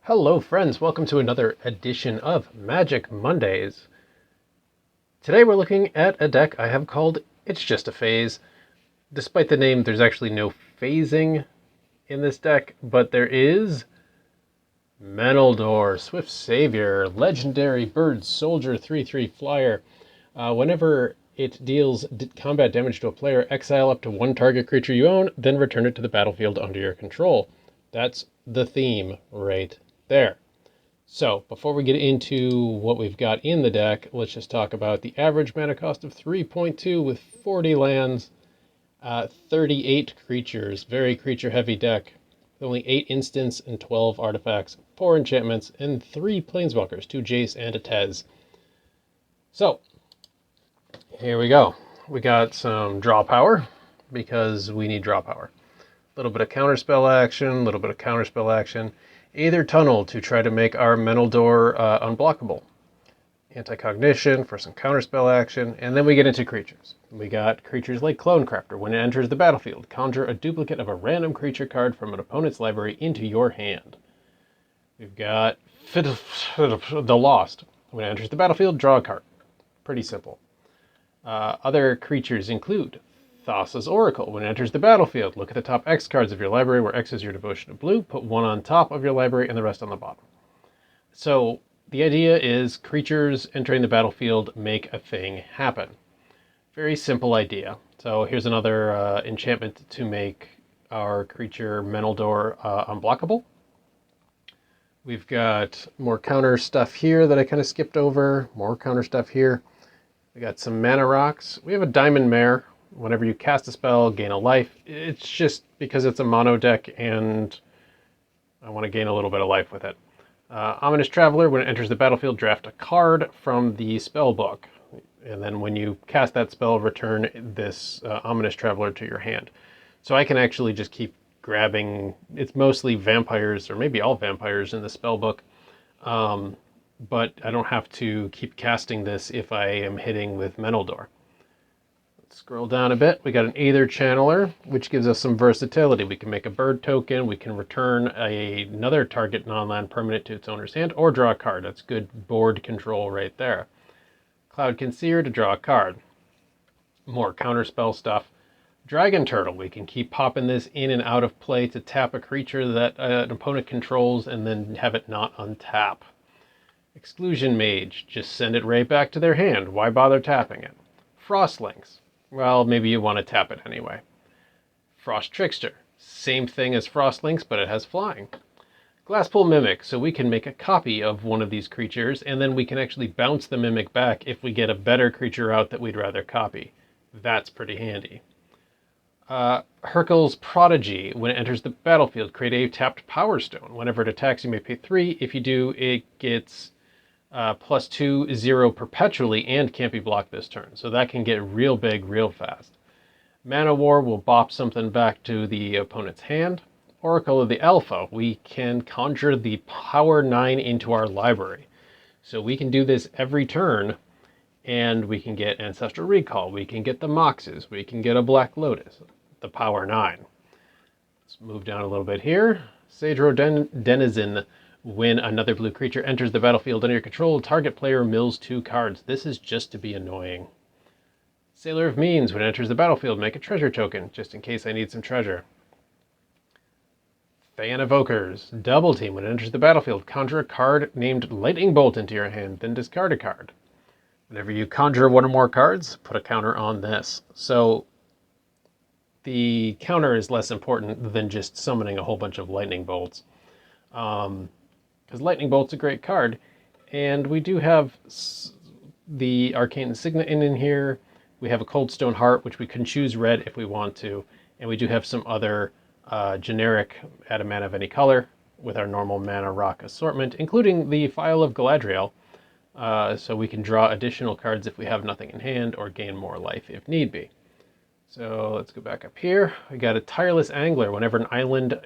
Hello friends, welcome to another edition of Magic Mondays. Today we're looking at a deck I have called It's Just a Phase. Despite the name, there's actually no phasing in this deck, but there is Meneldor, Swift Savior, Legendary Bird Soldier 3/3 Flyer. Whenever it deals combat damage to a player, exile up to one target creature you own, then return it to the battlefield under your control. That's the theme right there. So, before we get into what we've got in the deck, let's just talk about the average mana cost of 3.2 with 40 lands, 38 creatures, very creature-heavy deck. Only 8 instants and 12 artifacts, 4 enchantments, and 3 planeswalkers, 2 Jace and a Tez. So, here we go. We got some draw power, because we need draw power. A little bit of counterspell action, a little bit of counterspell action. Aether Tunnel to try to make our Meneldor unblockable. Anti-cognition for some counterspell action, and then we get into creatures. We got creatures like Clonecrafter. When it enters the battlefield, conjure a duplicate of a random creature card from an opponent's library into your hand. We've got the Lost. When it enters the battlefield, draw a card. Pretty simple. Other creatures include Thassa's Oracle. When it enters the battlefield, look at the top X cards of your library, where X is your devotion to blue. Put one on top of your library and the rest on the bottom. So the idea is creatures entering the battlefield make a thing happen. Very simple idea. So here's another enchantment to make our creature Meneldor unblockable. We've got more counter stuff here that I kind of skipped over. More counter stuff here. We got some mana rocks. We have a Diamond Mare. Whenever you cast a spell, gain a life. It's just because it's a mono deck and I want to gain a little bit of life with it. Ominous Traveler, when it enters the battlefield, draft a card from the spell book. And then when you cast that spell, return this Ominous Traveler to your hand. So I can actually just keep grabbing, it's mostly vampires, or maybe all vampires in the spell book. But I don't have to keep casting this if I am hitting with Meneldor. Scroll down a bit, we got an Aether Channeler, which gives us some versatility. We can make a bird token, we can return another target non-land permanent to its owner's hand, or draw a card. That's good board control right there. Cloud Conceer to draw a card. More counterspell stuff. Dragon Turtle, we can keep popping this in and out of play to tap a creature that an opponent controls and then have it not untap. Exclusion Mage, just send it right back to their hand. Why bother tapping it? Frostlings. Well, maybe you want to tap it anyway. Frost Trickster. Same thing as Frostlings, but it has flying. Glasspool Mimic, so we can make a copy of one of these creatures, and then we can actually bounce the Mimic back if we get a better creature out that we'd rather copy. That's pretty handy. Hercule's Prodigy. When it enters the battlefield, create a tapped Power Stone. Whenever it attacks, you may pay 3. If you do, it gets +2/0 perpetually and can't be blocked this turn. So that can get real big real fast. Mana War will bop something back to the opponent's hand. Oracle of the Alpha. We can conjure the Power 9 into our library. So we can do this every turn, and we can get Ancestral Recall. We can get the Moxes. We can get a Black Lotus. The Power 9. Let's move down a little bit here. Saedro Denizen. When another blue creature enters the battlefield under your control, target player mills 2 cards. This is just to be annoying. Sailor of Means. When it enters the battlefield, make a treasure token, just in case I need some treasure. Thayan Evokers. Double Team. When it enters the battlefield, conjure a card named Lightning Bolt into your hand, then discard a card. Whenever you conjure one or more cards, put a counter on this. So the counter is less important than just summoning a whole bunch of Lightning Bolts. Because Lightning Bolt's a great card, and we do have the Arcane Signet in here. We have a Coldstone Heart, which we can choose red if we want to, and we do have some other generic add a mana of any color with our normal mana rock assortment, including the Phial of Galadriel, so we can draw additional cards if we have nothing in hand, or gain more life if need be. So let's go back up here. We got a Tireless Angler. Whenever an island,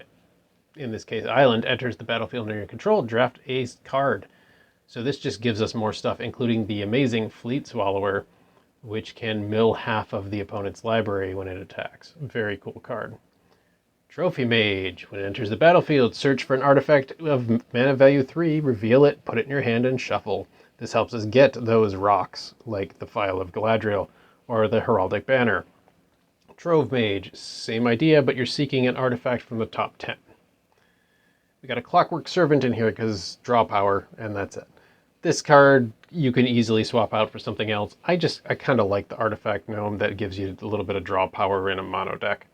in this case island, enters the battlefield under your control, draft a card. So this just gives us more stuff, including the amazing Fleet Swallower, which can mill half of the opponent's library when it attacks. Very cool card. Trophy Mage. When it enters the battlefield, search for an artifact of mana value 3, reveal it, put it in your hand, and shuffle. This helps us get those rocks, like the Phial of Galadriel or the Heraldic Banner. Trove Mage, same idea, but you're seeking an artifact from the top 10. We got a Clockwork Servant in here because draw power, and that's it. This card you can easily swap out for something else. I kind of like the artifact gnome that gives you a little bit of draw power in a mono deck.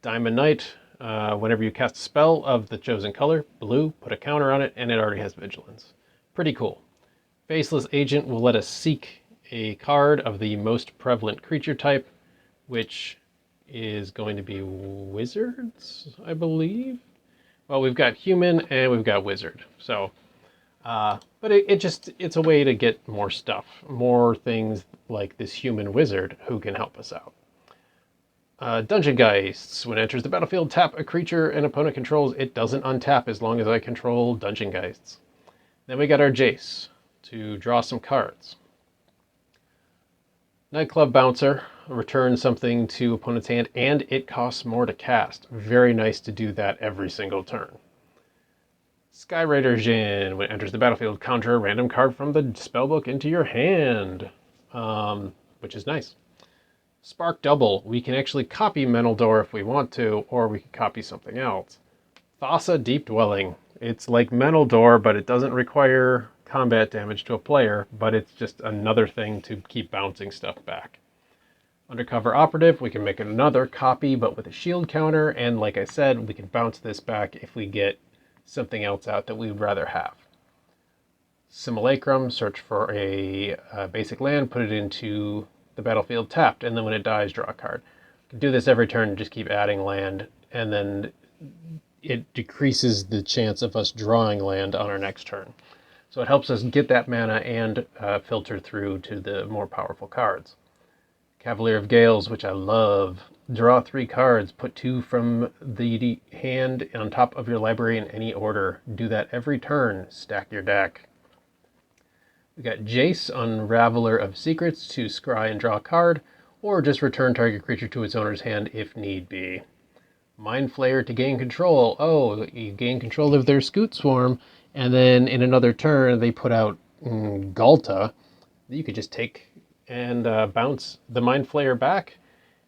Diamond Knight, whenever you cast a spell of the chosen color, blue, put a counter on it, and it already has vigilance. Pretty cool. Faceless Agent will let us seek a card of the most prevalent creature type, which is going to be wizards, I believe. Well, we've got human and we've got wizard. So, but it's a way to get more stuff, more things like this human wizard who can help us out. Dungeon Geists. When it enters the battlefield, tap a creature an opponent controls. It doesn't untap as long as I control Dungeon Geists. Then we got our Jace to draw some cards. Nightclub Bouncer. Return something to opponent's hand, and it costs more to cast. Very nice to do that every single turn. Skywriter Djinn. When it enters the battlefield, conjure a random card from the spellbook into your hand, which is nice. Spark Double. We can actually copy Meneldor if we want to, or we can copy something else. Thassa Deep Dwelling. It's like Meneldor, but it doesn't require combat damage to a player, but it's just another thing to keep bouncing stuff back. Undercover Operative. We can make another copy, but with a shield counter, and like I said, we can bounce this back if we get something else out that we'd rather have. Simulacrum. Search for a basic land, put it into the battlefield tapped, and then when it dies, draw a card. You can do this every turn and just keep adding land, and then it decreases the chance of us drawing land on our next turn. So it helps us get that mana and filter through to the more powerful cards. Cavalier of Gales, which I love. Draw 3 cards, put 2 from the hand on top of your library in any order. Do that every turn, stack your deck. We got Jace, Unraveler of Secrets, to scry and draw a card, or just return target creature to its owner's hand if need be. Mind Flayer to gain control. Oh, you gain control of their Scoot Swarm, and then in another turn they put out Galta. You could just take and bounce the Mind Flayer back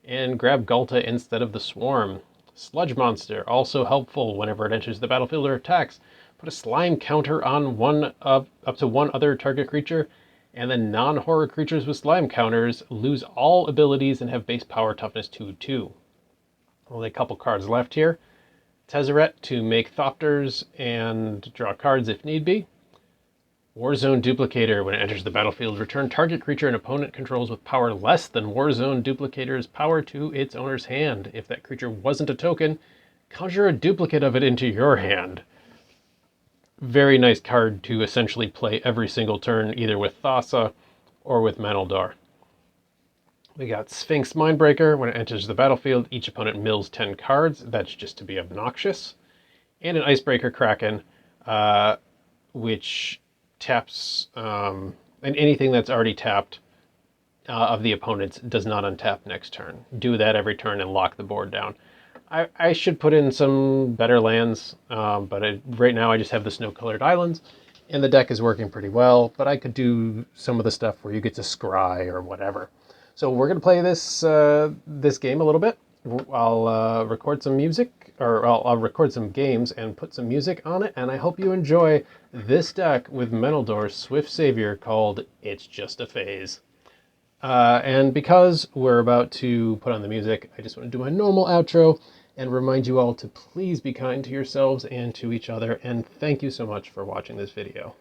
and grab Galta instead of the Swarm. Sludge Monster, also helpful whenever it enters the battlefield or attacks. Put a slime counter on up to one other target creature, and then non-horror creatures with slime counters lose all abilities and have base power toughness 2/2. Only a couple cards left here. Tezzeret to make Thopters and draw cards if need be. Warzone Duplicator. When it enters the battlefield, return target creature an opponent controls with power less than Warzone Duplicator's power to its owner's hand. If that creature wasn't a token, conjure a duplicate of it into your hand. Very nice card to essentially play every single turn, either with Thassa or with Meneldor. We got Sphinx Mindbreaker. When it enters the battlefield, each opponent mills 10 cards. That's just to be obnoxious. And an Icebreaker Kraken, which taps, and anything that's already tapped of the opponent's does not untap next turn. Do that every turn and lock the board down. I should put in some better lands, but right now I just have the snow-colored islands, and the deck is working pretty well, but I could do some of the stuff where you get to scry or whatever. So we're going to play this game a little bit. I'll record some music, or I'll record some games and put some music on it, and I hope you enjoy this deck with Meneldor's Swift Savior called It's Just a Phase. And because we're about to put on the music, I just want to do my normal outro and remind you all to please be kind to yourselves and to each other, and thank you so much for watching this video.